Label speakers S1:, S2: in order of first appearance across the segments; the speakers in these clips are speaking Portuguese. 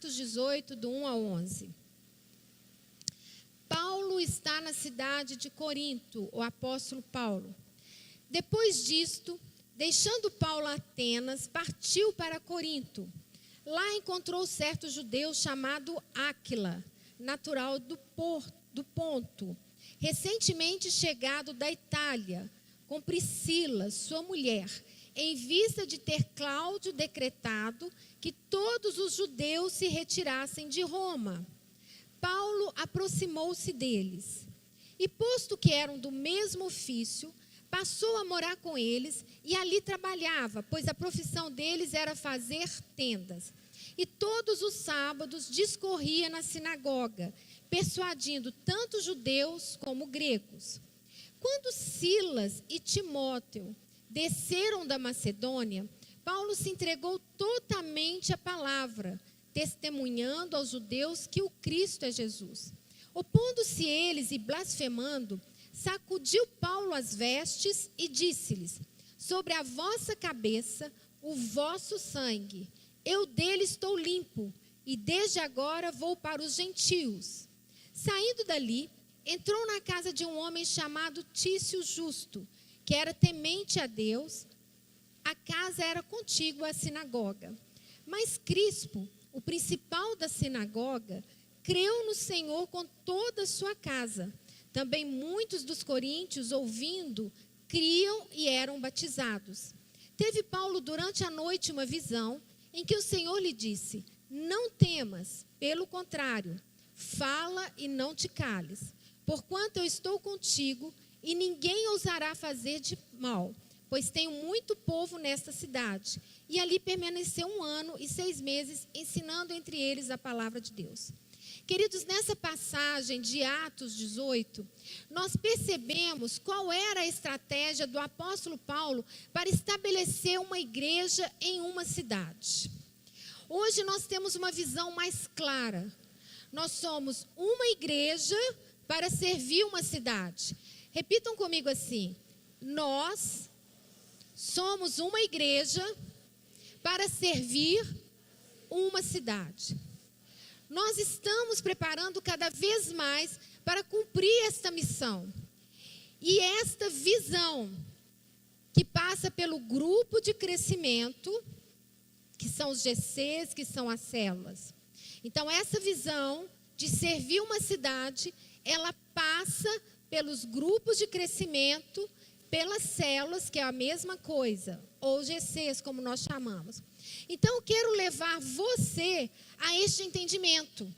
S1: Atos 18, do 1 ao 11. Paulo está na cidade de Corinto, o apóstolo Paulo. Depois disto, deixando Paulo Atenas, partiu para Corinto. Lá encontrou certo judeu chamado Áquila, natural do Ponto, recentemente chegado da Itália, com Priscila, sua mulher, em vista de ter Cláudio decretado que todos os judeus se retirassem de Roma. Paulo aproximou-se deles e, posto que eram do mesmo ofício, passou a morar com eles e ali trabalhava, pois a profissão deles era fazer tendas. E todos os sábados discorria na sinagoga, persuadindo tanto judeus como gregos. Quando Silas e Timóteo desceram da Macedônia, Paulo se entregou totalmente à palavra, testemunhando aos judeus que o Cristo é Jesus. Opondo-se eles e blasfemando, sacudiu Paulo as vestes e disse-lhes: sobre a vossa cabeça o vosso sangue, eu dele estou limpo, e desde agora vou para os gentios. Saindo dali, entrou na casa de um homem chamado Tício Justo, que era temente a Deus. A casa era contígua à sinagoga. Mas Crispo, o principal da sinagoga, creu no Senhor com toda a sua casa. Também muitos dos coríntios, ouvindo, criam e eram batizados. Teve Paulo durante a noite uma visão, em que o Senhor lhe disse: não temas, pelo contrário, fala e não te cales, porquanto eu estou contigo e ninguém ousará fazer de mal, pois tenho muito povo nesta cidade. E ali permaneceu 1 ano e 6 meses, ensinando entre eles a palavra de Deus. Queridos, nessa passagem de Atos 18, nós percebemos qual era a estratégia do apóstolo Paulo para estabelecer uma igreja em uma cidade. Hoje nós temos uma visão mais clara. Nós somos uma igreja para servir uma cidade. Repitam comigo assim: nós somos uma igreja para servir uma cidade. Nós estamos preparando cada vez mais para cumprir esta missão. E esta visão, que passa pelo grupo de crescimento, que são os GCs, que são as células. Então, essa visão de servir uma cidade, ela passa pelos grupos de crescimento, pelas células, que é a mesma coisa, ou GCs, como nós chamamos. Então, eu quero levar você a este entendimento,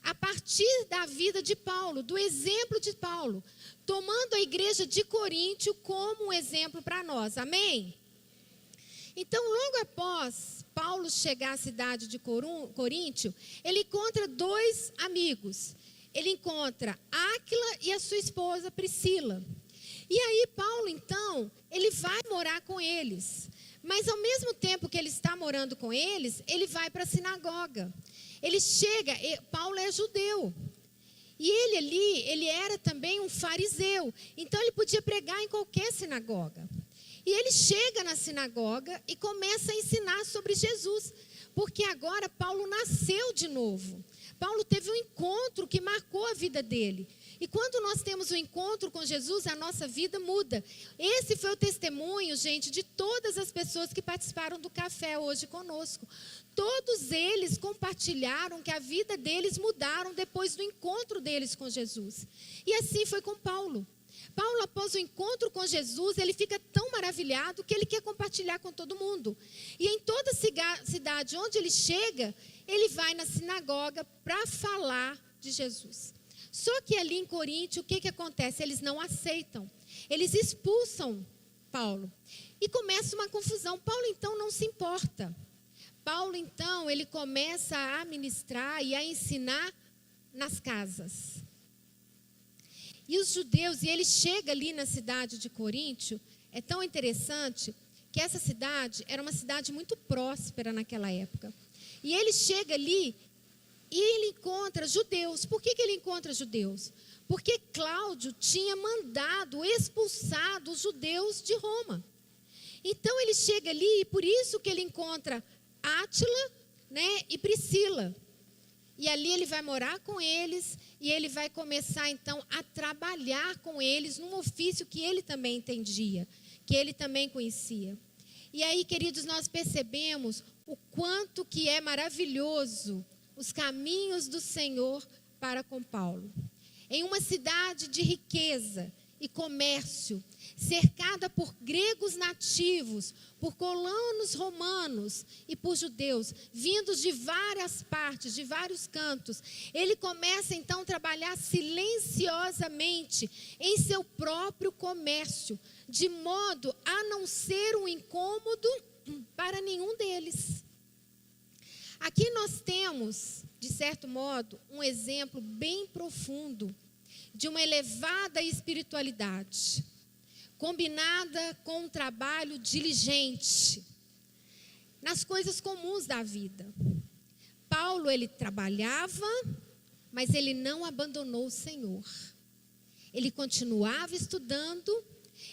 S1: a partir da vida de Paulo, do exemplo de Paulo, tomando a igreja de Coríntio como um exemplo para nós, amém? Então, logo após Paulo chegar à cidade de Coríntio, ele encontra 2 amigos. Ele encontra Áquila e a sua esposa Priscila. E aí Paulo, então, ele vai morar com eles. Mas ao mesmo tempo que ele está morando com eles, ele vai para a sinagoga. Ele chega, Paulo é judeu. E ele ali, ele era também um fariseu. Então ele podia pregar em qualquer sinagoga. E ele chega na sinagoga e começa a ensinar sobre Jesus. Porque agora Paulo nasceu de novo. Paulo teve um encontro que marcou a vida dele. E quando nós temos um encontro com Jesus, a nossa vida muda. Esse foi o testemunho, gente, de todas as pessoas que participaram do café hoje conosco. Todos eles compartilharam que a vida deles mudaram depois do encontro deles com Jesus. E assim foi com Paulo. Paulo, após o encontro com Jesus, ele fica tão maravilhado que ele quer compartilhar com todo mundo. E em toda cidade onde ele chega, ele vai na sinagoga para falar de Jesus. Só que ali em Coríntio, o que acontece? Eles não aceitam. Eles expulsam Paulo. E começa uma confusão. Paulo, então, não se importa. Paulo, então, ele começa a ministrar e a ensinar nas casas. E os judeus, e ele chega ali na cidade de Coríntio, é tão interessante que essa cidade era uma cidade muito próspera naquela época. E ele chega ali e ele encontra judeus. Por que ele encontra judeus? Porque Cláudio tinha mandado expulsar os judeus de Roma. Então ele chega ali e por isso que ele encontra Átila, né, e Priscila. E ali ele vai morar com eles e ele vai começar então a trabalhar com eles num ofício que ele também entendia, que ele também conhecia. E aí, queridos, nós percebemos o quanto que é maravilhoso os caminhos do Senhor para com Paulo. Em uma cidade de riqueza e comércio, cercada por gregos nativos, por colonos romanos e por judeus, vindos de várias partes, de vários cantos, ele começa então a trabalhar silenciosamente em seu próprio comércio, de modo a não ser um incômodo para nenhum deles. Aqui nós temos, de certo modo, um exemplo bem profundo de uma elevada espiritualidade, combinada com um trabalho diligente nas coisas comuns da vida. Paulo, ele trabalhava, mas ele não abandonou o Senhor. Ele continuava estudando,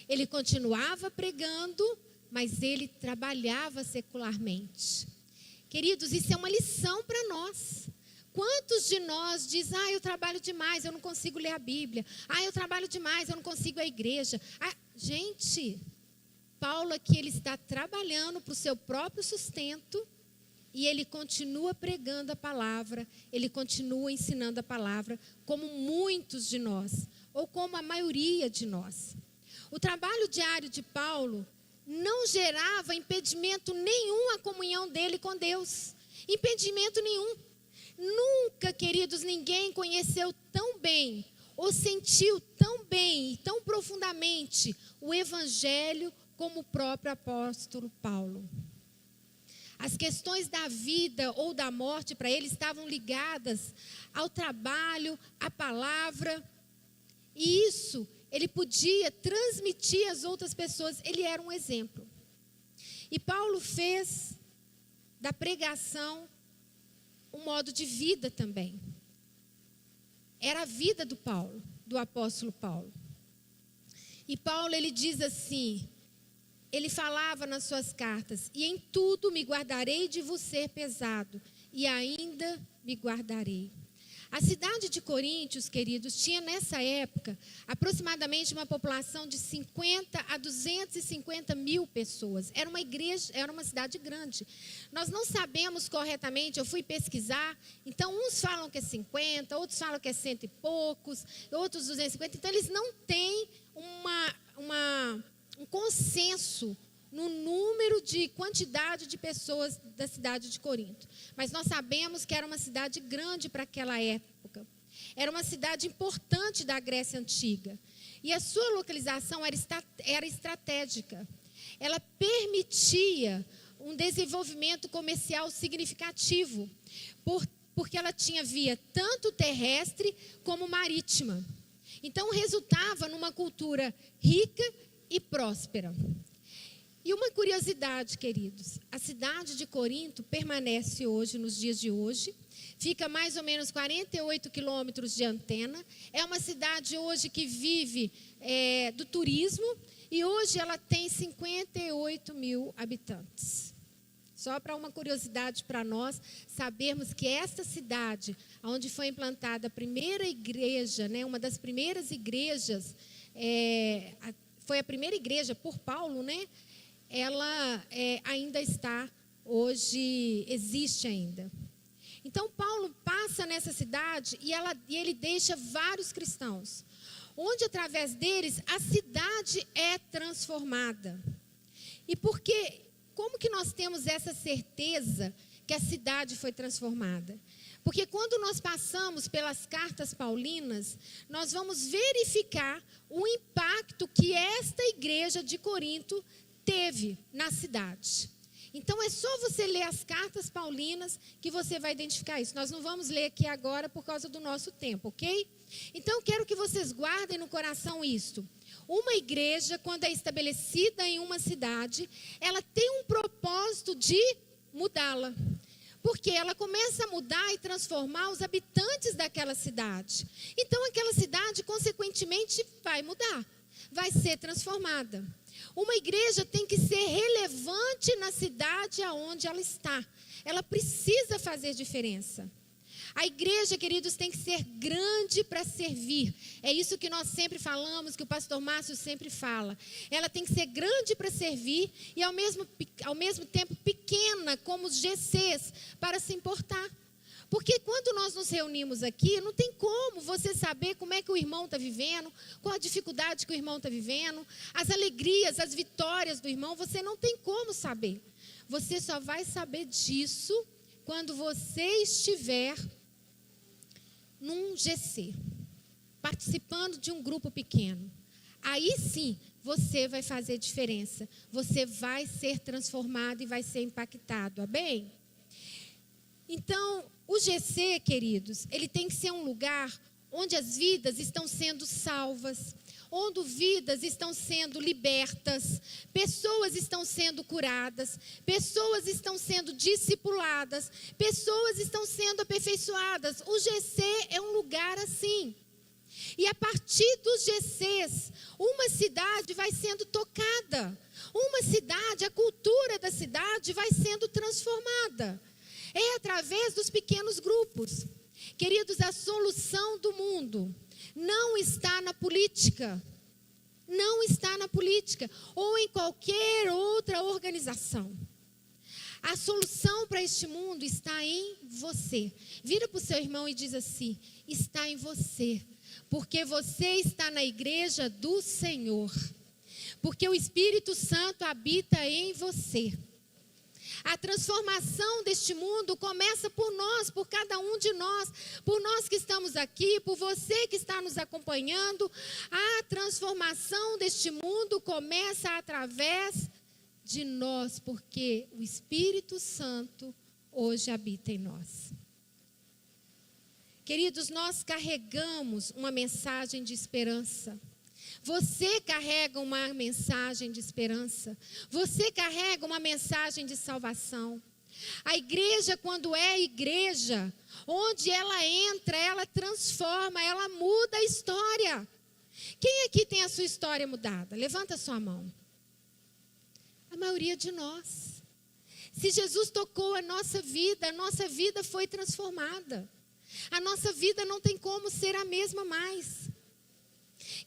S1: ele continuava pregando, mas ele trabalhava secularmente. Queridos, isso é uma lição para nós. Quantos de nós dizem, eu trabalho demais, eu não consigo ler a Bíblia. Eu trabalho demais, eu não consigo ir à igreja. Gente, Paulo aqui, ele está trabalhando para o seu próprio sustento e ele continua pregando a palavra, ele continua ensinando a palavra, como muitos de nós, ou como a maioria de nós. O trabalho diário de Paulo não gerava impedimento nenhum à comunhão dele com Deus. Impedimento nenhum. Nunca, queridos, ninguém conheceu tão bem, ou sentiu tão bem e tão profundamente o Evangelho como o próprio apóstolo Paulo. As questões da vida ou da morte para ele estavam ligadas ao trabalho, à palavra. E isso ele podia transmitir às outras pessoas. Ele era um exemplo. E Paulo fez da pregação um modo de vida também. Era a vida do Paulo, do apóstolo Paulo. E Paulo, ele diz assim, ele falava nas suas cartas, e em tudo me guardarei de vos ser pesado, e ainda me guardarei. A cidade de Coríntios, queridos, tinha nessa época aproximadamente uma população de 50 a 250 mil pessoas. Era uma igreja, era uma cidade grande. Nós não sabemos corretamente, eu fui pesquisar, então uns falam que é 50, outros falam que é 100 e poucos, outros 250. Então eles não têm um consenso no número de quantidade de pessoas da cidade de Corinto. Mas nós sabemos que era uma cidade grande para aquela época. Era uma cidade importante da Grécia Antiga. E a sua localização era estratégica. Ela permitia um desenvolvimento comercial significativo, porque ela tinha via tanto terrestre como marítima. Então resultava numa cultura rica e próspera. E uma curiosidade, queridos, a cidade de Corinto permanece hoje, nos dias de hoje, fica mais ou menos 48 quilômetros de Antena, é uma cidade hoje que vive do turismo e hoje ela tem 58 mil habitantes. Só para uma curiosidade para nós, sabermos que esta cidade, onde foi implantada a primeira igreja, né, uma das primeiras igrejas, foi a primeira igreja por Paulo, né? Ela ainda está, hoje existe ainda. Então Paulo passa nessa cidade e ele deixa vários cristãos, onde através deles a cidade é transformada. E como que nós temos essa certeza que a cidade foi transformada? Porque quando nós passamos pelas cartas paulinas, nós vamos verificar o impacto que esta igreja de Corinto teve na cidade. Então é só você ler as cartas paulinas que você vai identificar isso. Nós não vamos ler aqui agora por causa do nosso tempo, ok? Então eu quero que vocês guardem no coração isto. Uma igreja, quando é estabelecida em uma cidade, ela tem um propósito de mudá-la. Porque ela começa a mudar e transformar os habitantes daquela cidade. Então aquela cidade, consequentemente, vai mudar, vai ser transformada. Uma igreja tem que ser relevante na cidade aonde ela está. Ela precisa fazer diferença. A igreja, queridos, tem que ser grande para servir. É isso que nós sempre falamos, que o pastor Márcio sempre fala. Ela tem que ser grande para servir e ao mesmo tempo pequena, como os GCs, para se importar. Porque quando nós nos reunimos aqui, não tem como você saber como é que o irmão está vivendo, qual a dificuldade que o irmão está vivendo, as alegrias, as vitórias do irmão, você não tem como saber. Você só vai saber disso quando você estiver num GC, participando de um grupo pequeno. Aí sim, você vai fazer diferença. Você vai ser transformado e vai ser impactado, amém? Então, o GC, queridos, ele tem que ser um lugar onde as vidas estão sendo salvas, onde vidas estão sendo libertas, pessoas estão sendo curadas, pessoas estão sendo discipuladas, pessoas estão sendo aperfeiçoadas. O GC é um lugar assim. E a partir dos GCs, uma cidade vai sendo tocada. Uma cidade, a cultura da cidade vai sendo transformada. É através dos pequenos grupos. Queridos, a solução do mundo não está na política. Não está na política ou em qualquer outra organização. A solução para este mundo está em você. Vira para o seu irmão e diz assim: está em você. Porque você está na igreja do Senhor. Porque o Espírito Santo habita em você. A transformação deste mundo começa por nós, por cada um de nós, por nós que estamos aqui, por você que está nos acompanhando. A transformação deste mundo começa através de nós, porque o Espírito Santo hoje habita em nós. Queridos, nós carregamos uma mensagem de esperança. Você carrega uma mensagem de esperança. Você carrega uma mensagem de salvação. A igreja, quando é igreja, onde ela entra, ela transforma, ela muda a história. Quem aqui tem a sua história mudada? Levanta a sua mão. A maioria de nós. Se Jesus tocou a nossa vida foi transformada. A nossa vida não tem como ser a mesma mais.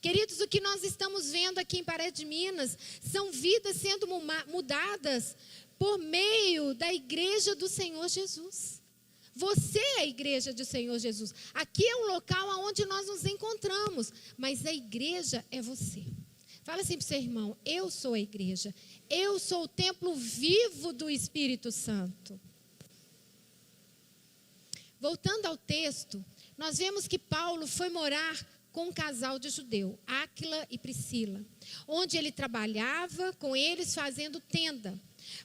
S1: Queridos, o que nós estamos vendo aqui em Parede de Minas são vidas sendo mudadas por meio da igreja do Senhor Jesus. Você é a igreja do Senhor Jesus. Aqui é um local onde nós nos encontramos, mas a igreja é você. Fala assim para o seu irmão: eu sou a igreja. Eu sou o templo vivo do Espírito Santo. Voltando ao texto, nós vemos que Paulo foi morar com um casal de judeu, Áquila e Priscila, onde ele trabalhava com eles fazendo tenda.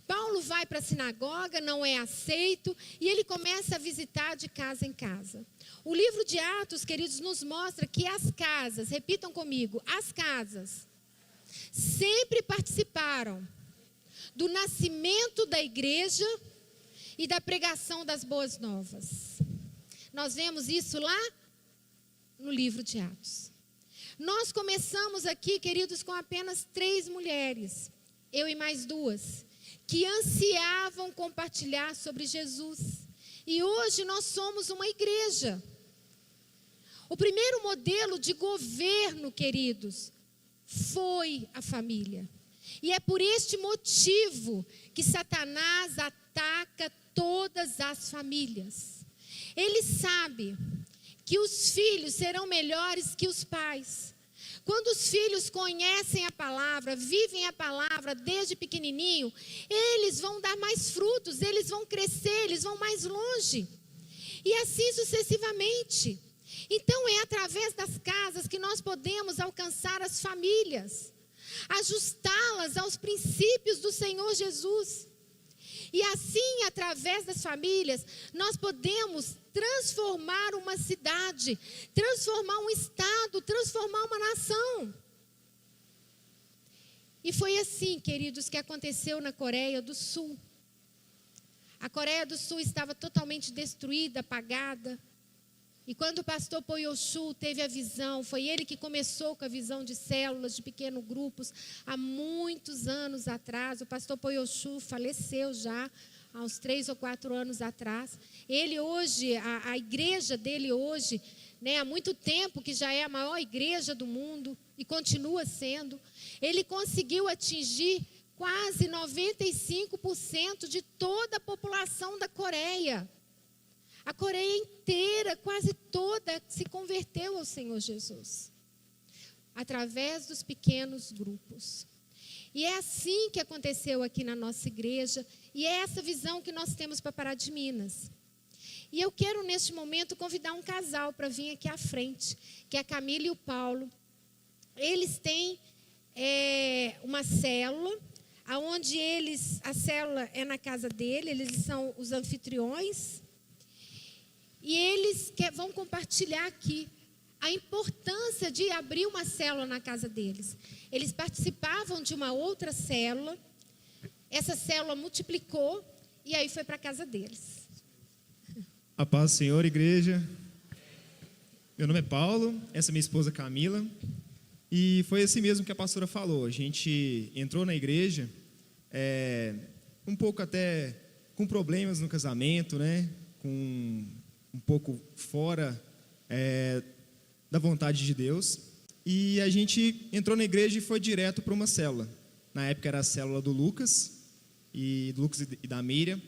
S1: Paulo vai para a sinagoga, não é aceito, e ele começa a visitar de casa em casa. O livro de Atos, queridos, nos mostra que as casas, repitam comigo, as casas, sempre participaram do nascimento da igreja e da pregação das boas novas. Nós vemos isso lá no livro de Atos. Nós começamos aqui, queridos, com apenas 3 mulheres, eu e mais 2, que ansiavam compartilhar sobre Jesus. E hoje nós somos uma igreja. O primeiro modelo de governo, queridos, foi a família. E é por este motivo que Satanás ataca todas as famílias. Ele sabe que os filhos serão melhores que os pais. Quando os filhos conhecem a palavra, vivem a palavra desde pequenininho, eles vão dar mais frutos, eles vão crescer, eles vão mais longe. E assim sucessivamente. Então é através das casas que nós podemos alcançar as famílias, ajustá-las aos princípios do Senhor Jesus. E assim, através das famílias, nós podemos transformar uma cidade, transformar um estado, transformar uma nação. E foi assim, queridos, que aconteceu na Coreia do Sul. A Coreia do Sul estava totalmente destruída, apagada. E quando o pastor Poyoshu teve a visão, foi ele que começou com a visão de células, de pequenos grupos, há muitos anos atrás. O pastor Poyoshu faleceu já há uns 3 ou 4 anos atrás. Ele hoje, a igreja dele hoje, né, há muito tempo que já é a maior igreja do mundo e continua sendo. Ele conseguiu atingir quase 95% de toda a população da Coreia. A Coreia inteira, quase toda, se converteu ao Senhor Jesus, através dos pequenos grupos. E é assim que aconteceu aqui na nossa igreja, e é essa visão que nós temos para Pará de Minas. E eu quero, neste momento, convidar um casal para vir aqui à frente, que é a Camila e o Paulo. Eles têm uma célula, onde a célula é na casa dele, eles são os anfitriões, e eles vão compartilhar aqui a importância de abrir uma célula na casa deles. Eles participavam de uma outra célula, essa célula multiplicou, e aí foi para a casa deles.
S2: A paz do Senhor, igreja. Meu nome é Paulo, essa é minha esposa Camila. E foi assim mesmo que a pastora falou. A gente entrou na igreja, um pouco até com problemas no casamento, né? Com um pouco fora da vontade de Deus. E a gente entrou na igreja e foi direto para uma célula. Na época era a célula do Lucas e da Miriam.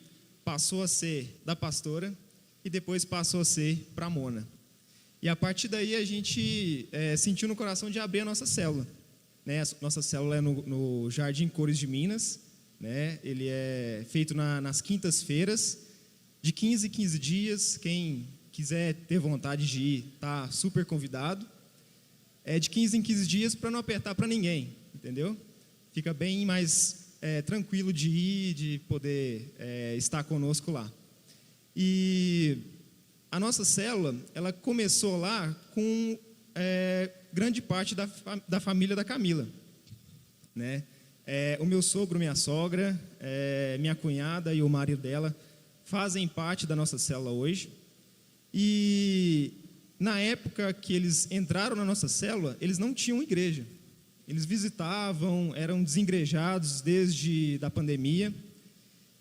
S2: Passou a ser da pastora e depois passou a ser para a Mona. E a partir daí a gente sentiu no coração de abrir a nossa célula. Né? A nossa célula é no Jardim Cores de Minas. Né? Ele é feito nas quintas-feiras, de 15 em 15 dias. Quem quiser ter vontade de ir, está super convidado. É de 15 em 15 dias para não apertar para ninguém, entendeu? Fica bem mais tranquilo de ir, de poder estar conosco lá. E a nossa célula, ela começou lá com grande parte da família da Camila. Né? O meu sogro, minha sogra, minha cunhada e o marido dela fazem parte da nossa célula hoje. E na época que eles entraram na nossa célula, eles não tinham igreja. Eles visitavam, eram desengrejados desde a pandemia.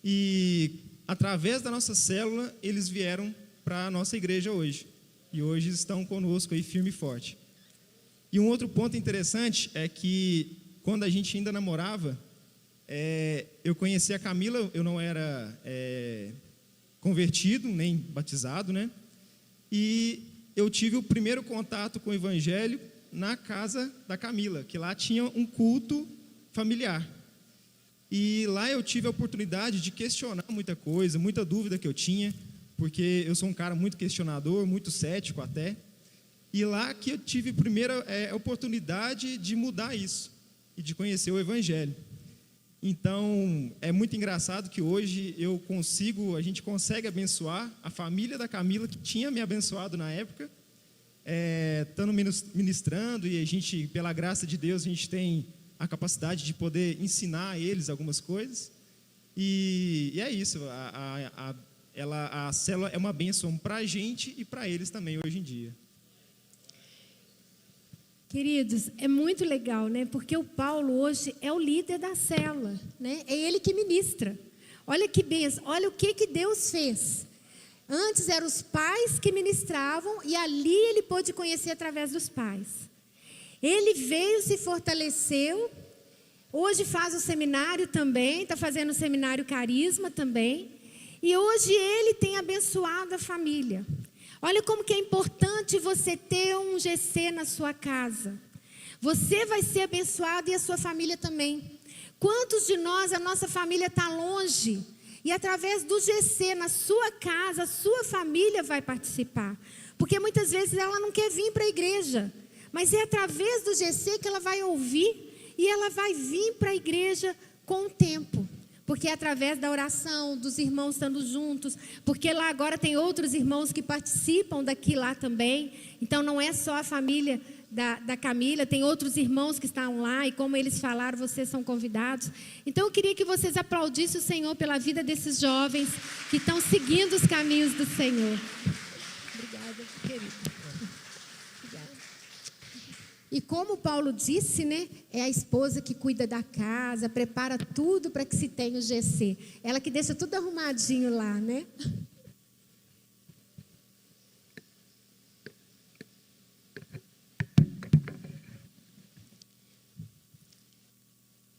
S2: E através da nossa célula, eles vieram para a nossa igreja hoje. E hoje estão conosco aí firme e forte. E um outro ponto interessante é que quando a gente ainda namorava, eu conheci a Camila, eu não era convertido, nem batizado, né? E eu tive o primeiro contato com o evangelho na casa da Camila, que lá tinha um culto familiar. E lá eu tive a oportunidade de questionar muita coisa, muita dúvida que eu tinha, porque eu sou um cara muito questionador, muito cético até. E lá que eu tive a primeira oportunidade de mudar isso e de conhecer o evangelho. Então, é muito engraçado que hoje a gente consegue abençoar a família da Camila, que tinha me abençoado na época, estando ministrando, e a gente, pela graça de Deus, a gente tem a capacidade de poder ensinar a eles algumas coisas. E é isso, a célula é uma bênção para a gente e para eles também hoje em dia.
S1: Queridos, é muito legal, né? Porque o Paulo hoje é o líder da célula, né? É ele que ministra. Olha que bênção, olha o que Deus fez. Antes eram os pais que ministravam e ali ele pôde conhecer através dos pais. Ele veio, se fortaleceu, hoje faz o seminário também, está fazendo o seminário Carisma também. E hoje ele tem abençoado a família. Olha como que é importante você ter um GC na sua casa. Você vai ser abençoado e a sua família também. Quantos de nós, a nossa família está longe? E através do GC na sua casa, a sua família vai participar. Porque muitas vezes ela não quer vir para a igreja. Mas é através do GC que ela vai ouvir e ela vai vir para a igreja com o tempo. Porque é através da oração, dos irmãos estando juntos, porque lá agora tem outros irmãos que participam daqui lá também. Então não é só a família da Camila, tem outros irmãos que estão lá e como eles falaram, vocês são convidados. Então eu queria que vocês aplaudissem o Senhor pela vida desses jovens que estão seguindo os caminhos do Senhor. Obrigada, querida. Obrigada. E como Paulo disse, né, é a esposa que cuida da casa, prepara tudo para que se tenha o GC. Ela que deixa tudo arrumadinho lá, né?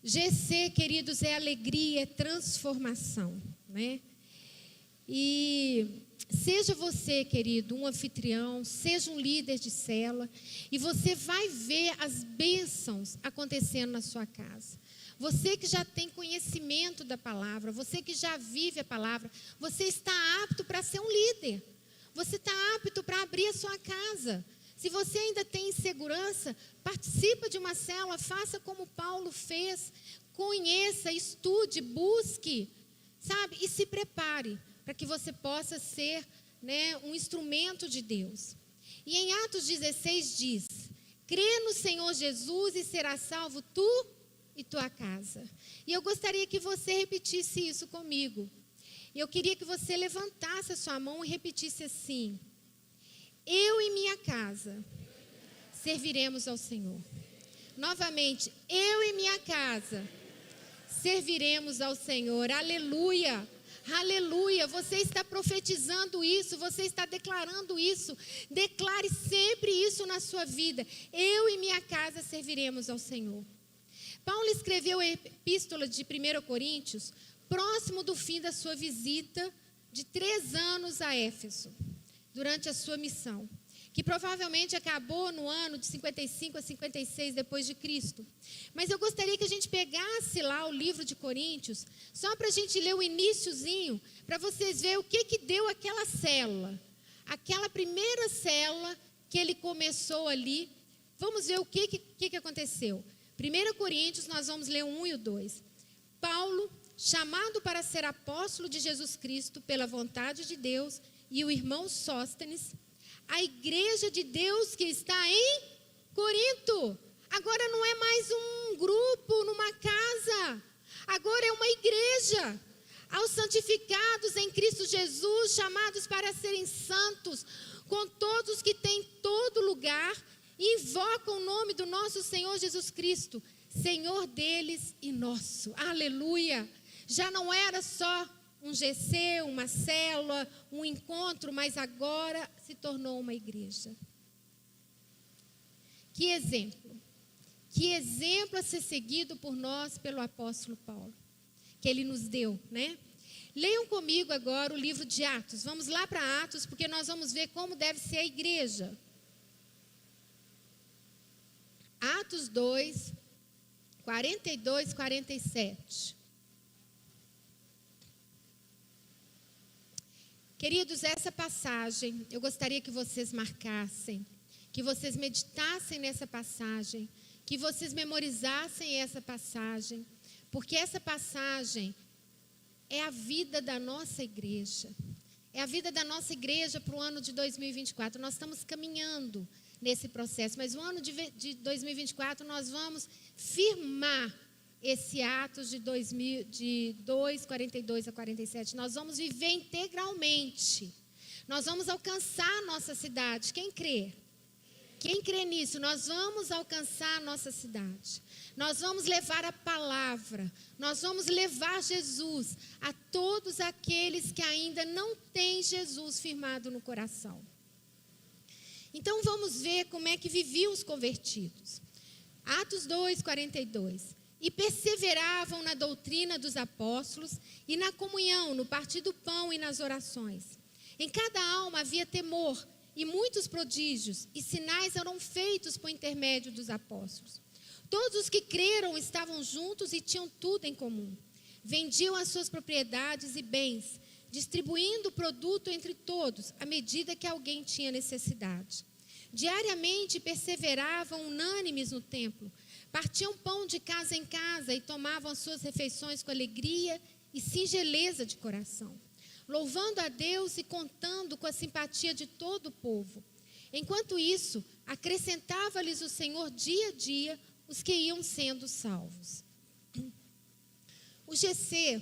S1: GC, queridos, é alegria, é transformação, né? E seja você, querido, um anfitrião, seja um líder de célula, e você vai ver as bênçãos acontecendo na sua casa. Você que já tem conhecimento da palavra, você que já vive a palavra, você está apto para ser um líder. Você está apto para abrir a sua casa. Se você ainda tem insegurança, participa de uma célula, faça como Paulo fez, conheça, estude, busque, sabe? E se prepare para que você possa ser, né, um instrumento de Deus. E em Atos 16 diz: crê no Senhor Jesus e será salvo tu e tua casa. E eu gostaria que você repetisse isso comigo. Eu queria que você levantasse a sua mão e repetisse assim: eu e minha casa serviremos ao Senhor. Novamente, eu e minha casa serviremos ao Senhor. Aleluia, aleluia. Você está profetizando isso, você está declarando isso. Declare sempre isso na sua vida. Eu e minha casa serviremos ao Senhor. Paulo escreveu a epístola de 1 Coríntios próximo do fim da sua visita de 3 anos a Éfeso, durante a sua missão, que provavelmente acabou no ano de 55 a 56 depois de Cristo. Mas eu gostaria que a gente pegasse lá o livro de Coríntios, só para a gente ler o iniciozinho, para vocês verem o que deu aquela célula, aquela primeira célula que ele começou ali. Vamos ver o que aconteceu. 1 Coríntios, nós vamos ler o 1 e o 2. Paulo, chamado para ser apóstolo de Jesus Cristo pela vontade de Deus, e o irmão Sóstenes, a igreja de Deus que está em Corinto. Agora não é mais um grupo numa casa, agora é uma igreja. Aos santificados em Cristo Jesus, chamados para serem santos, com todos que têm todo lugar, invocam o nome do nosso Senhor Jesus Cristo, Senhor deles e nosso. Aleluia! Já não era só um GC, uma célula, um encontro, mas agora se tornou uma igreja. Que exemplo a ser seguido por nós, pelo apóstolo Paulo, que ele nos deu, né? Leiam comigo agora o livro de Atos. Vamos lá para Atos, porque nós vamos ver como deve ser a igreja. Atos 2, 42, 47. Queridos, essa passagem, eu gostaria que vocês marcassem, que vocês meditassem nessa passagem, que vocês memorizassem essa passagem, porque essa passagem é a vida da nossa igreja. É a vida da nossa igreja para o ano de 2024. Nós estamos caminhando nesse processo, mas no ano de 2024 nós vamos firmar esse Atos de 2, 42 a 47, nós vamos viver integralmente. Nós vamos alcançar a nossa cidade. Quem crê? Quem crê nisso? Nós vamos alcançar a nossa cidade. Nós vamos levar a palavra. Nós vamos levar Jesus a todos aqueles que ainda não têm Jesus firmado no coração. Então vamos ver como é que viviam os convertidos. Atos 2, 42. E perseveravam na doutrina dos apóstolos e na comunhão, no partir do pão e nas orações. Em cada alma havia temor, e muitos prodígios e sinais eram feitos por intermédio dos apóstolos. Todos os que creram estavam juntos e tinham tudo em comum. Vendiam as suas propriedades e bens, distribuindo o produto entre todos, à medida que alguém tinha necessidade. Diariamente perseveravam unânimes no templo, partiam pão de casa em casa e tomavam as suas refeições com alegria e singeleza de coração, louvando a Deus e contando com a simpatia de todo o povo. Enquanto isso, acrescentava-lhes o Senhor dia a dia os que iam sendo salvos. O GC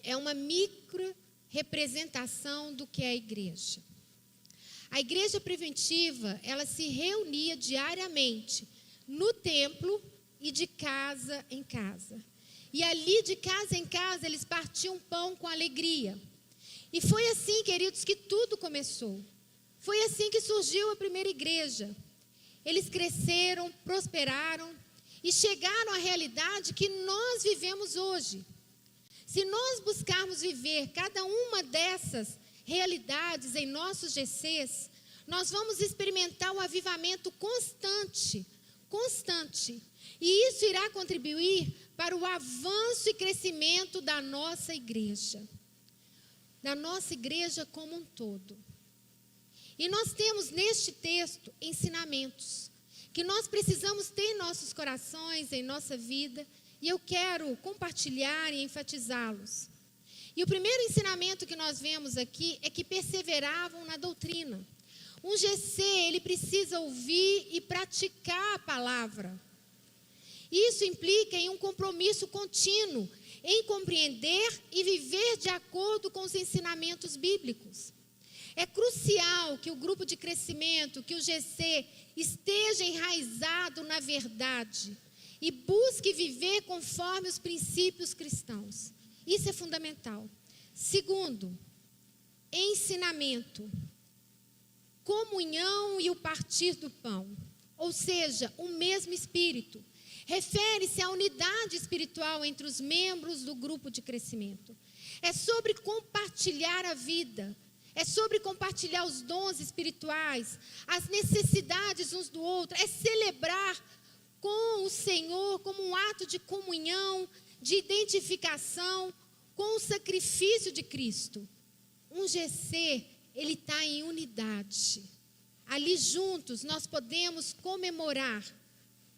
S1: é uma micro representação do que é a igreja. A igreja preventiva, ela se reunia diariamente no templo e de casa em casa. E ali de casa em casa eles partiam pão com alegria. E foi assim, queridos, que tudo começou. Foi assim que surgiu a primeira igreja. Eles cresceram, prosperaram e chegaram à realidade que nós vivemos hoje. Se nós buscarmos viver cada uma dessas realidades em nossos GCs, nós vamos experimentar um avivamento constante. E isso irá contribuir para o avanço e crescimento da nossa igreja como um todo. E nós temos neste texto ensinamentos que nós precisamos ter em nossos corações, em nossa vida, e eu quero compartilhar e enfatizá-los. E o primeiro ensinamento que nós vemos aqui é que perseveravam na doutrina. Um GC, ele precisa ouvir e praticar a palavra. Isso implica em um compromisso contínuo, em compreender e viver de acordo com os ensinamentos bíblicos. É crucial que o grupo de crescimento, que o GC, esteja enraizado na verdade e busque viver conforme os princípios cristãos. Isso é fundamental. Segundo, ensinamento, comunhão e o partir do pão, ou seja, o mesmo Espírito. Refere-se à unidade espiritual entre os membros do grupo de crescimento. É sobre compartilhar a vida, é sobre compartilhar os dons espirituais, as necessidades uns do outro, é celebrar com o Senhor como um ato de comunhão, de identificação com o sacrifício de Cristo. Um GC, ele está em unidade. Ali juntos nós podemos comemorar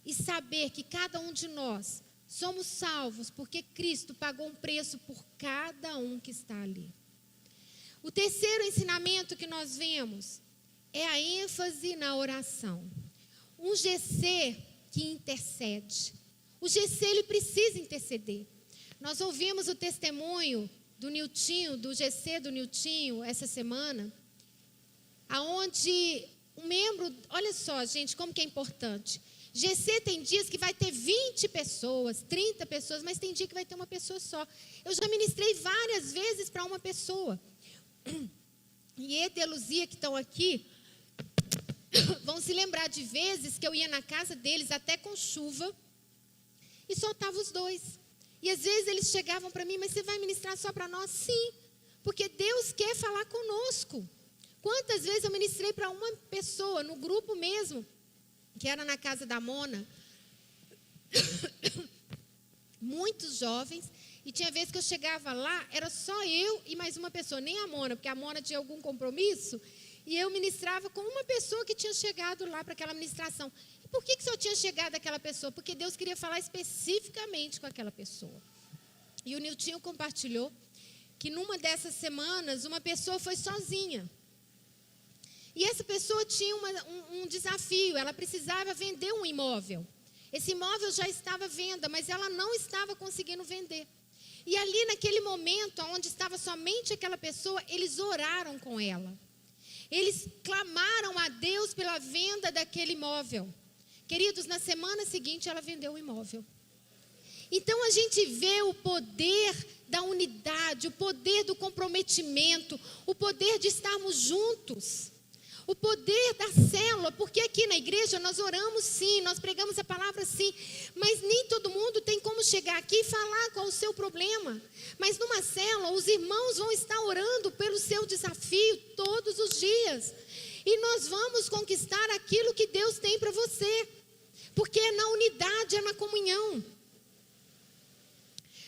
S1: e saber que cada um de nós somos salvos porque Cristo pagou um preço por cada um que está ali. O terceiro ensinamento que nós vemos é a ênfase na oração. Um GC que intercede. O GC, ele precisa interceder. Nós ouvimos o testemunho do Niltinho, do GC do Niltinho, essa semana, aonde um membro, olha só, gente, como que é importante. GC tem dias que vai ter 20 pessoas, 30 pessoas, mas tem dia que vai ter uma pessoa só. Eu já ministrei várias vezes para uma pessoa. E Eda e a Luzia, que estão aqui, vão se lembrar de vezes que eu ia na casa deles até com chuva e só estavam os dois. E às vezes eles chegavam para mim, mas você vai ministrar só para nós? Sim, porque Deus quer falar conosco. Quantas vezes eu ministrei para uma pessoa, no grupo mesmo, que era na casa da Mona, muitos jovens, e tinha vezes que eu chegava lá, era só eu e mais uma pessoa, nem a Mona, porque a Mona tinha algum compromisso, e eu ministrava com uma pessoa que tinha chegado lá para aquela ministração. E por que só tinha chegado aquela pessoa? Porque Deus queria falar especificamente com aquela pessoa. E o Niltinho compartilhou que numa dessas semanas, uma pessoa foi sozinha. E essa pessoa tinha um desafio, ela precisava vender um imóvel. Esse imóvel já estava à venda, mas ela não estava conseguindo vender. E ali naquele momento, onde estava somente aquela pessoa, eles oraram com ela. Eles clamaram a Deus pela venda daquele imóvel. Queridos, na semana seguinte ela vendeu o imóvel. Então a gente vê o poder da unidade, o poder do comprometimento, o poder de estarmos juntos. O poder da célula, porque aqui na igreja nós oramos sim, nós pregamos a palavra sim, mas nem todo mundo tem como chegar aqui e falar qual o seu problema. Mas numa célula, os irmãos vão estar orando pelo seu desafio todos os dias. E nós vamos conquistar aquilo que Deus tem para você, porque é na unidade, é na comunhão.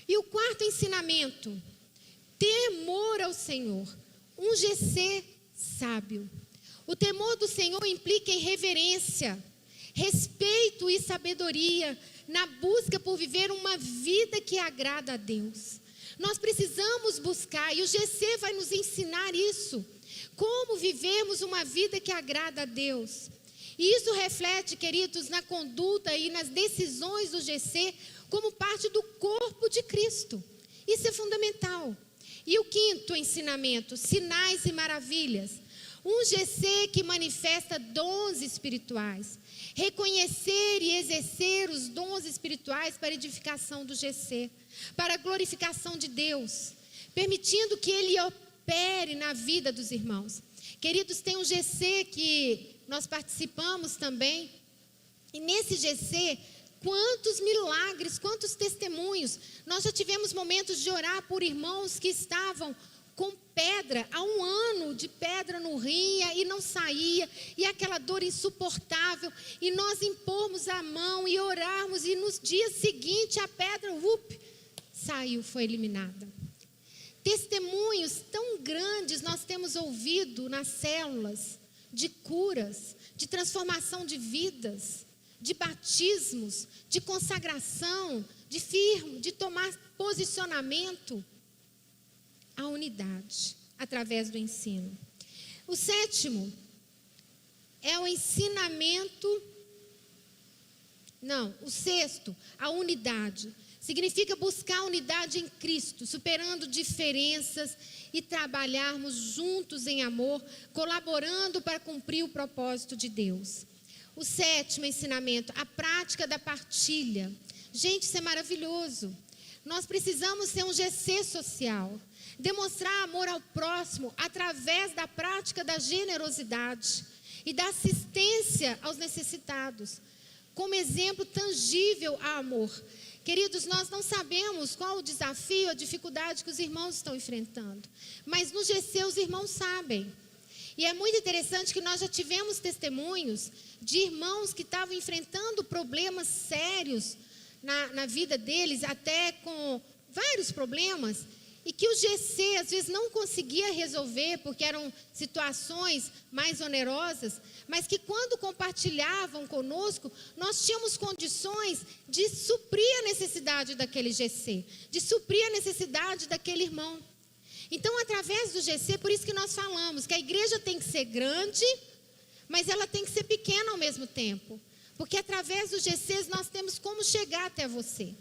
S1: E o quarto ensinamento, temor ao Senhor, um GC sábio. O temor do Senhor implica em reverência, respeito e sabedoria na busca por viver uma vida que agrada a Deus. Nós precisamos buscar, e o GC vai nos ensinar isso, como vivermos uma vida que agrada a Deus. E isso reflete, queridos, na conduta e nas decisões do GC como parte do corpo de Cristo. Isso é fundamental. E o quinto ensinamento, sinais e maravilhas. Um GC que manifesta dons espirituais. Reconhecer e exercer os dons espirituais para a edificação do GC, para a glorificação de Deus, permitindo que Ele opere na vida dos irmãos. Queridos, tem um GC que nós participamos também, e nesse GC, quantos milagres, quantos testemunhos. Nós já tivemos momentos de orar por irmãos que estavam com pedra, há 1 ano de pedra no rim e não saía, e aquela dor insuportável, e nós impormos a mão e orarmos, e nos dias seguintes a pedra, saiu, foi eliminada. Testemunhos tão grandes nós temos ouvido nas células, de curas, de transformação de vidas, de batismos, de consagração, de tomar posicionamento. A unidade, através do ensino. O 7º é o ensinamento. O 6º, a unidade. Significa buscar a unidade em Cristo, superando diferenças e trabalharmos juntos em amor, colaborando para cumprir o propósito de Deus. O 7º ensinamento, a prática da partilha. Gente, isso é maravilhoso. Nós precisamos ser um GC social. Demonstrar amor ao próximo através da prática da generosidade e da assistência aos necessitados, como exemplo tangível a amor. Queridos, nós não sabemos qual o desafio, a dificuldade que os irmãos estão enfrentando, mas no GC os irmãos sabem. E é muito interessante que nós já tivemos testemunhos de irmãos que estavam enfrentando problemas sérios na vida deles, até com vários problemas, e que o GC às vezes não conseguia resolver, porque eram situações mais onerosas, mas que quando compartilhavam conosco, nós tínhamos condições de suprir a necessidade daquele GC, de suprir a necessidade daquele irmão. Então, através do GC, por isso que nós falamos que a igreja tem que ser grande, mas ela tem que ser pequena ao mesmo tempo, porque através dos GCs nós temos como chegar até você,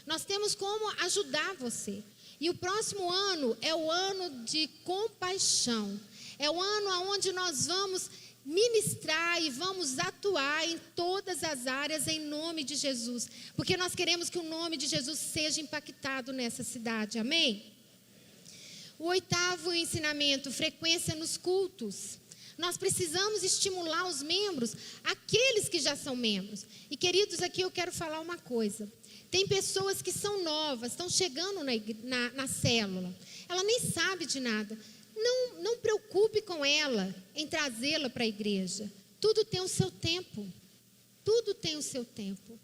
S1: nós temos como ajudar você. E o próximo ano é o ano de compaixão. É o ano onde nós vamos ministrar e vamos atuar em todas as áreas em nome de Jesus. Porque nós queremos que o nome de Jesus seja impactado nessa cidade. Amém? O 8º ensinamento, frequência nos cultos. Nós precisamos estimular os membros, aqueles que já são membros. E queridos, aqui eu quero falar uma coisa. Tem pessoas que são novas, estão chegando na célula. Ela nem sabe de nada. Não preocupe com ela em trazê-la para a igreja. Tudo tem o seu tempo. Tudo tem o seu tempo.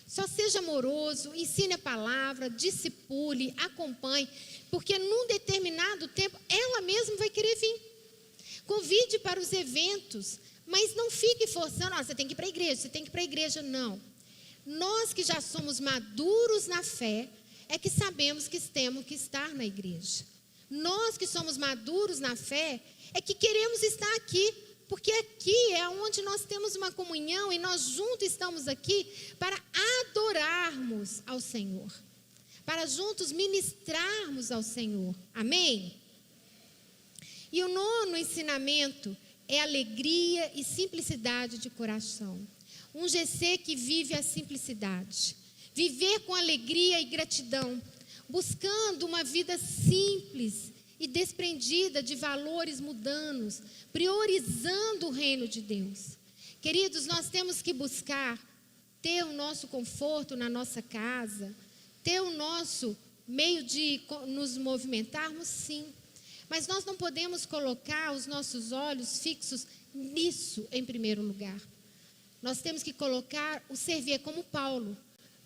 S1: Só seja amoroso, ensine a palavra, discipule, acompanhe. Porque num determinado tempo, ela mesma vai querer vir. Convide para os eventos, mas não fique forçando. Você tem que ir para a igreja, você tem que ir para a igreja. Não. Nós que já somos maduros na fé, é que sabemos que temos que estar na igreja. Nós que somos maduros na fé, é que queremos estar aqui, porque aqui é onde nós temos uma comunhão e nós juntos estamos aqui para adorarmos ao Senhor, para juntos ministrarmos ao Senhor. Amém? E o 9º ensinamento é alegria e simplicidade de coração. Um GC que vive a simplicidade. Viver com alegria e gratidão. Buscando uma vida simples e desprendida de valores mundanos. Priorizando o reino de Deus. Queridos, nós temos que buscar ter o nosso conforto na nossa casa. Ter o nosso meio de nos movimentarmos, sim. Mas nós não podemos colocar os nossos olhos fixos nisso em primeiro lugar. Nós temos que colocar o servir, como Paulo.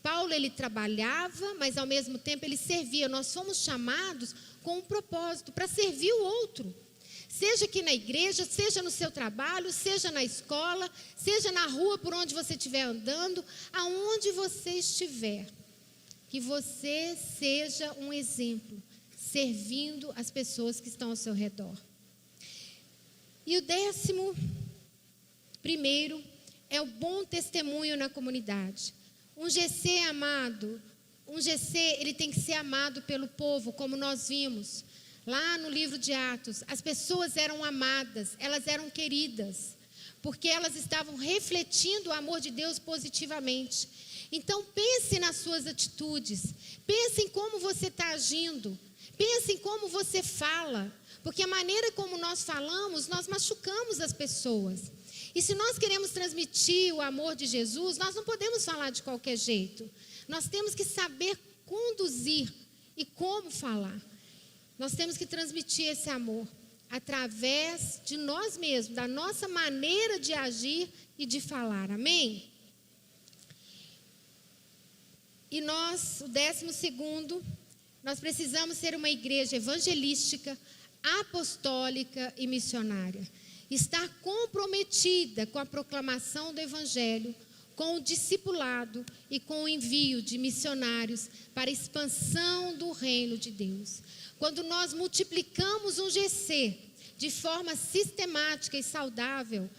S1: Paulo, ele trabalhava, mas ao mesmo tempo ele servia. Nós fomos chamados com um propósito, para servir o outro. Seja aqui na igreja, seja no seu trabalho, seja na escola, seja na rua por onde você estiver andando, aonde você estiver. Que você seja um exemplo, servindo as pessoas que estão ao seu redor. E o 11º é o bom testemunho na comunidade. Um GC amado, ele tem que ser amado pelo povo, como nós vimos Lá no livro de Atos, as pessoas eram amadas, elas eram queridas, porque elas estavam refletindo o amor de Deus positivamente. Então pense nas suas atitudes, pense em como você está agindo, pense em como você fala, porque a maneira como nós falamos, nós machucamos as pessoas. E se nós queremos transmitir o amor de Jesus, nós não podemos falar de qualquer jeito. Nós temos que saber conduzir e como falar. Nós temos que transmitir esse amor através de nós mesmos, da nossa maneira de agir e de falar. Amém? E nós, o 12º, nós precisamos ser uma igreja evangelística, apostólica e missionária. Estar comprometida com a proclamação do evangelho, com o discipulado e com o envio de missionários para a expansão do reino de Deus. Quando nós multiplicamos um GC de forma sistemática e saudável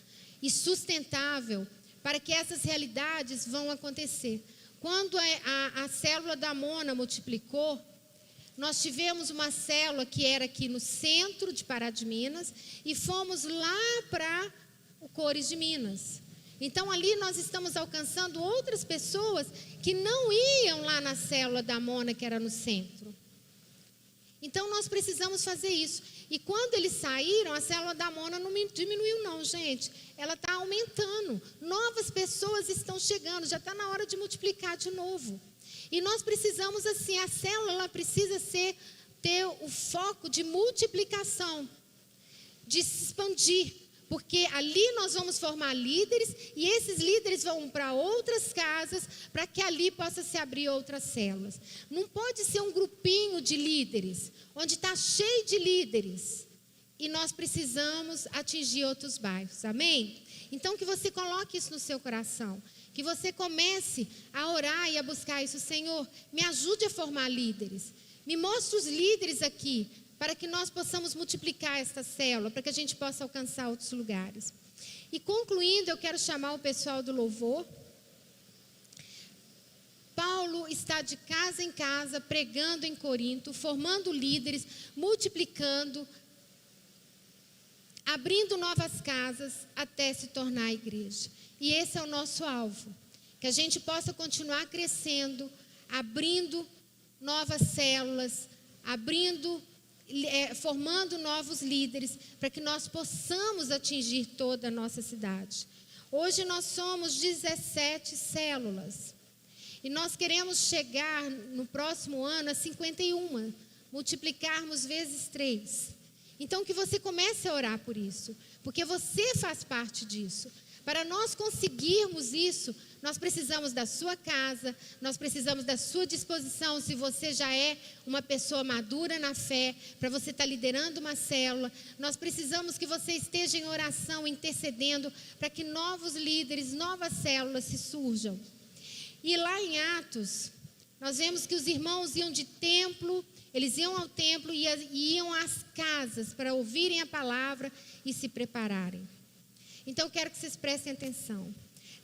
S1: e sustentável, para que essas realidades vão acontecer. Quando a célula da Mona multiplicou, nós tivemos uma célula que era aqui no centro de Pará de Minas e fomos lá para o Cores de Minas. Então ali nós estamos alcançando outras pessoas que não iam lá na célula da Mona, que era no centro. Então nós precisamos fazer isso. E quando eles saíram, a célula da Mona não diminuiu não, gente. Ela está aumentando. Novas pessoas estão chegando, já está na hora de multiplicar de novo. E nós precisamos assim, a célula ela precisa ter o foco de multiplicação, de se expandir. Porque ali nós vamos formar líderes e esses líderes vão para outras casas para que ali possa se abrir outras células. Não pode ser um grupinho de líderes, onde está cheio de líderes. E nós precisamos atingir outros bairros, amém? Então que você coloque isso no seu coração. Que você comece a orar e a buscar isso. Senhor, me ajude a formar líderes. Me mostre os líderes aqui, para que nós possamos multiplicar esta célula, para que a gente possa alcançar outros lugares. E concluindo, eu quero chamar o pessoal do louvor. Paulo está de casa em casa, pregando em Corinto, formando líderes, multiplicando, abrindo novas casas até se tornar a igreja. E esse é o nosso alvo, que a gente possa continuar crescendo, abrindo novas células, formando novos líderes, para que nós possamos atingir toda a nossa cidade. Hoje nós somos 17 células. E nós queremos chegar no próximo ano a 51, multiplicarmos vezes 3. Então que você comece a orar por isso, porque você faz parte disso. Para nós conseguirmos isso, nós precisamos da sua casa, nós precisamos da sua disposição, se você já é uma pessoa madura na fé, para você estar liderando uma célula. Nós precisamos que você esteja em oração, intercedendo, para que novos líderes, novas células se surjam. E lá em Atos, nós vemos que os irmãos iam de templo, eles iam ao templo e iam às casas para ouvirem a palavra e se prepararem. Então eu quero que vocês prestem atenção.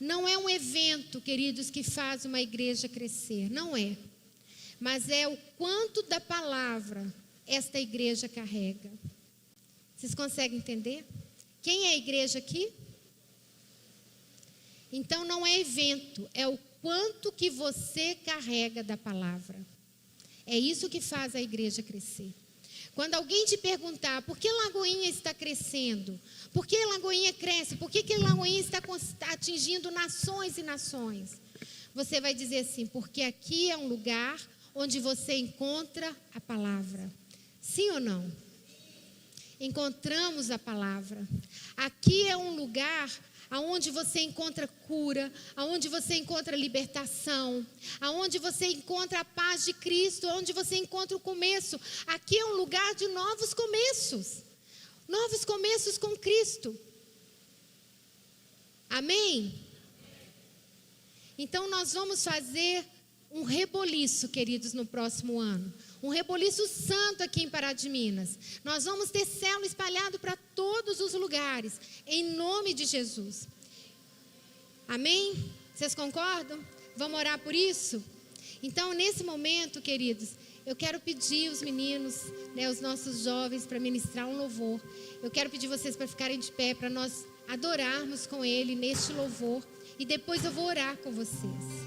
S1: Não é um evento, queridos, que faz uma igreja crescer, não é. Mas é o quanto da palavra esta igreja carrega. Vocês conseguem entender? Quem é a igreja aqui? Então não é evento, é o quanto que você carrega da palavra. É isso que faz a igreja crescer. Quando alguém te perguntar por que Lagoinha está crescendo, por que Lagoinha cresce, por que Lagoinha está atingindo nações e nações, você vai dizer assim, porque aqui é um lugar onde você encontra a palavra. Sim ou não? Encontramos a palavra. Aqui é um lugar aonde você encontra cura, aonde você encontra libertação, aonde você encontra a paz de Cristo, onde você encontra o começo. Aqui é um lugar de novos começos com Cristo. Amém? Então nós vamos fazer um reboliço, queridos, no próximo ano. Um reboliço santo aqui em Pará de Minas. Nós vamos ter célula espalhado para todos os lugares, em nome de Jesus. Amém? Vocês concordam? Vamos orar por isso? Então, nesse momento, queridos, eu quero pedir os meninos, né, os nossos jovens, para ministrar um louvor. Eu quero pedir vocês para ficarem de pé, para nós adorarmos com Ele neste louvor. E depois eu vou orar com vocês.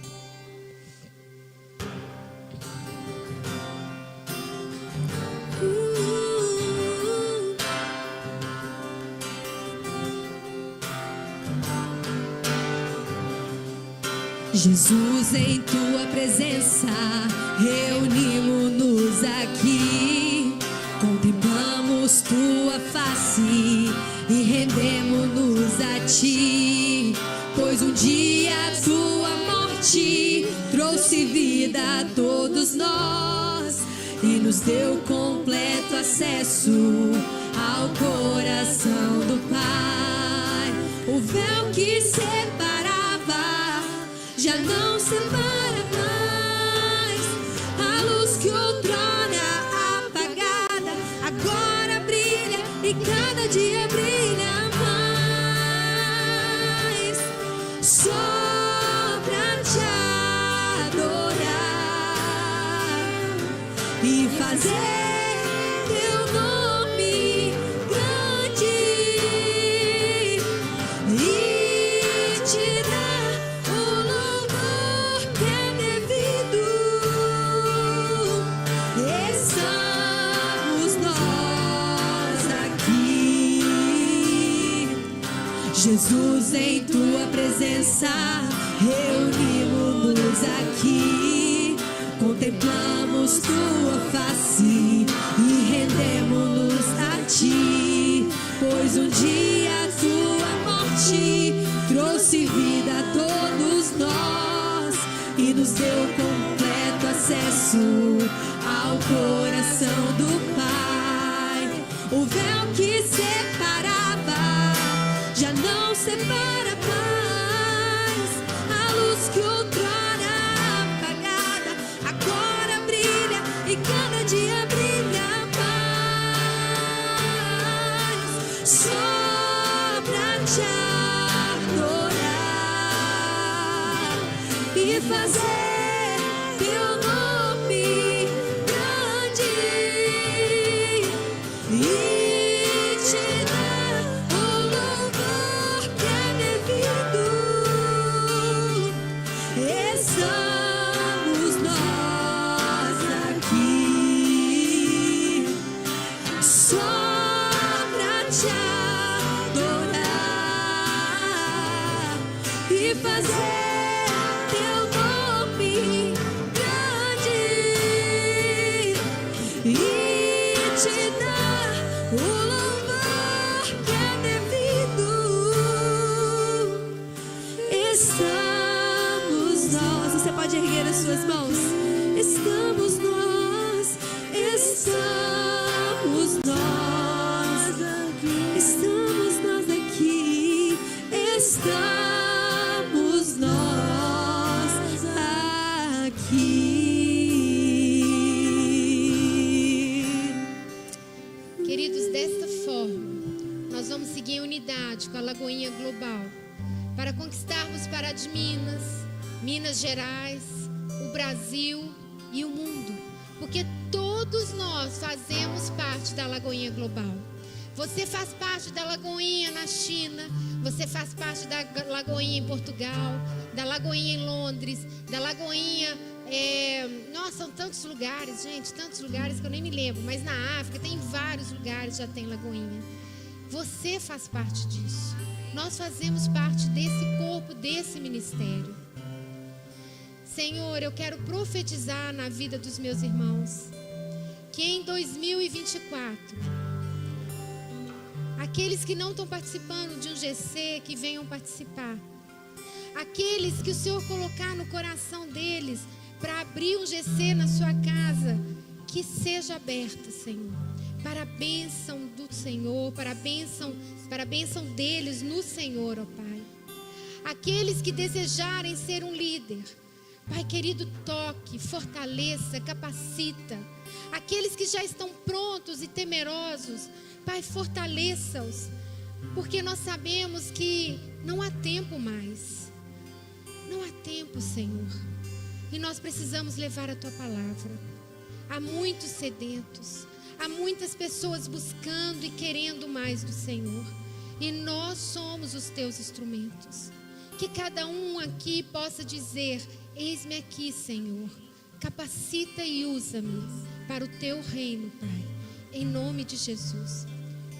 S3: Jesus, em tua presença, reunimos-nos aqui, contemplamos tua face e rendemos-nos a ti, pois um dia tua morte trouxe vida a todos nós e nos deu completo acesso ao coração do Pai. O véu que separava já não separa mais. A luz que outrora apagada agora brilha e cada dia brilha mais. Só pra te adorar e fazer teu nome grande e te dar o louvor que é devido. Estamos nós aqui, Jesus, em tua presença, reunimos-nos aqui, contemplamos tua face e rendemos-nos a ti, pois um dia tua morte trouxe vida a todos nós e nos deu completo acesso ao coração do Pai. O véu que separava já não separa mais. A luz que outrora apagada agora brilha e cada dia brilha mais. Só pra te adorar e fazer teu nome grande e te dar o louvor que é devido. Estamos nós aqui, só pra te adorar e fazer teu nome grande e te dar o louvor que é devido. Estamos nós. Você pode erguer as suas mãos. Estamos nós. Estamos nós aqui. Estamos nós aqui. Estamos nós aqui.
S1: Queridos, desta forma, nós vamos seguir em unidade com a Lagoinha Global para conquistarmos Pará de Minas, Minas Gerais, o Brasil e o mundo, porque todos nós fazemos parte da Lagoinha Global. Você faz parte da Lagoinha na China, você faz parte da Lagoinha em Portugal, da Lagoinha em Londres, da Lagoinha... Nossa, são tantos lugares, gente, tantos lugares que eu nem me lembro, mas na África tem vários lugares, já tem Lagoinha. Você faz parte disso. Nós fazemos parte desse corpo, desse ministério. Senhor, eu quero profetizar na vida dos meus irmãos que em 2024, aqueles que não estão participando de um GC, que venham participar. Aqueles que o Senhor colocar no coração deles para abrir um GC na sua casa, que seja aberta, Senhor, para a bênção do Senhor, para a bênção deles no Senhor, ó Pai. Aqueles que desejarem ser um líder, Pai querido, toque, fortaleça, capacita. Aqueles que já estão prontos e temerosos, Pai, fortaleça-os, porque nós sabemos que não há tempo mais. Não há tempo, Senhor. E nós precisamos levar a Tua palavra. Há muitos sedentos, há muitas pessoas buscando e querendo mais do Senhor. E nós somos os teus instrumentos. Que cada um aqui possa dizer: eis-me aqui, Senhor. Capacita e usa-me para o teu reino, Pai. Em nome de Jesus.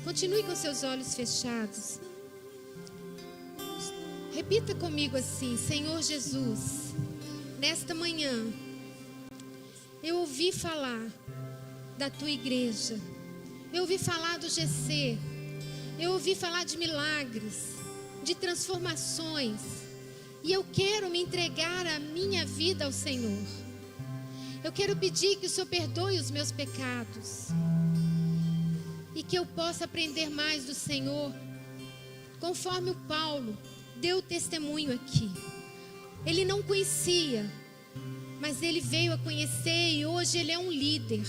S1: Continue com seus olhos fechados. Repita comigo assim: Senhor Jesus, nesta manhã eu ouvi falar da tua igreja. Eu ouvi falar do GC. Eu ouvi falar de milagres, de transformações. E eu quero me entregar a minha vida ao Senhor. Eu quero pedir que o Senhor perdoe os meus pecados. E que eu possa aprender mais do Senhor. Conforme o Paulo deu testemunho aqui. Ele não conhecia, mas ele veio a conhecer e hoje ele é um líder.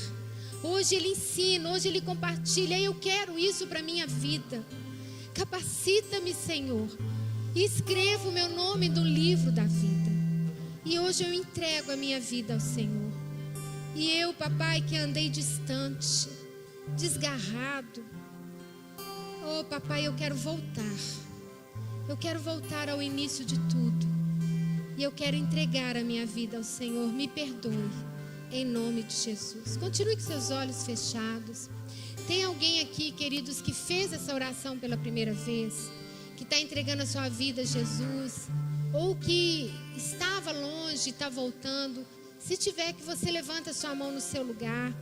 S1: Hoje ele ensina, hoje ele compartilha. Eu quero isso para a minha vida. Capacita-me, Senhor. E escreva o meu nome no livro da vida. E hoje eu entrego a minha vida ao Senhor. E eu, papai, que andei distante, desgarrado. Oh, papai, eu quero voltar. Eu quero voltar ao início de tudo. E eu quero entregar a minha vida ao Senhor. Me perdoe. Em nome de Jesus. Continue com seus olhos fechados. Tem alguém aqui, queridos, que fez essa oração pela primeira vez? Que está entregando a sua vida a Jesus? Ou que estava longe e está voltando? Se tiver, que você levanta a sua mão no seu lugar.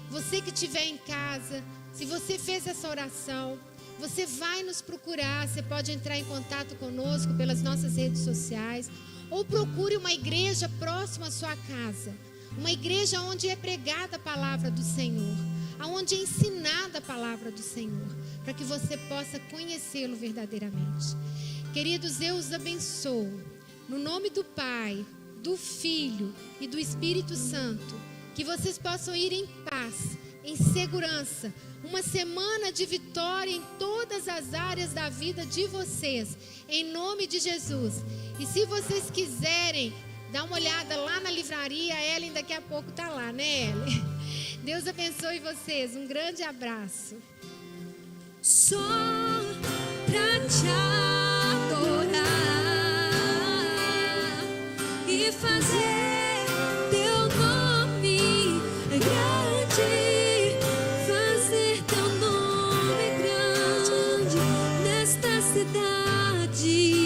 S1: Você que estiver em casa, se você fez essa oração, você vai nos procurar. Você pode entrar em contato conosco pelas nossas redes sociais. Ou procure uma igreja próxima à sua casa. Uma igreja onde é pregada a palavra do Senhor, onde é ensinada a palavra do Senhor, para que você possa conhecê-lo verdadeiramente. Queridos, eu os abençoo, no nome do Pai, do Filho e do Espírito Santo, que vocês possam ir em paz, em segurança, uma semana de vitória em todas as áreas da vida de vocês, em nome de Jesus. E se vocês quiserem, dá uma olhada lá na livraria, a Ellen daqui a pouco está lá, né, Ellen? Deus abençoe vocês, um grande abraço.
S3: Só pra te adorar e fazer teu nome grande, fazer teu nome grande nesta cidade.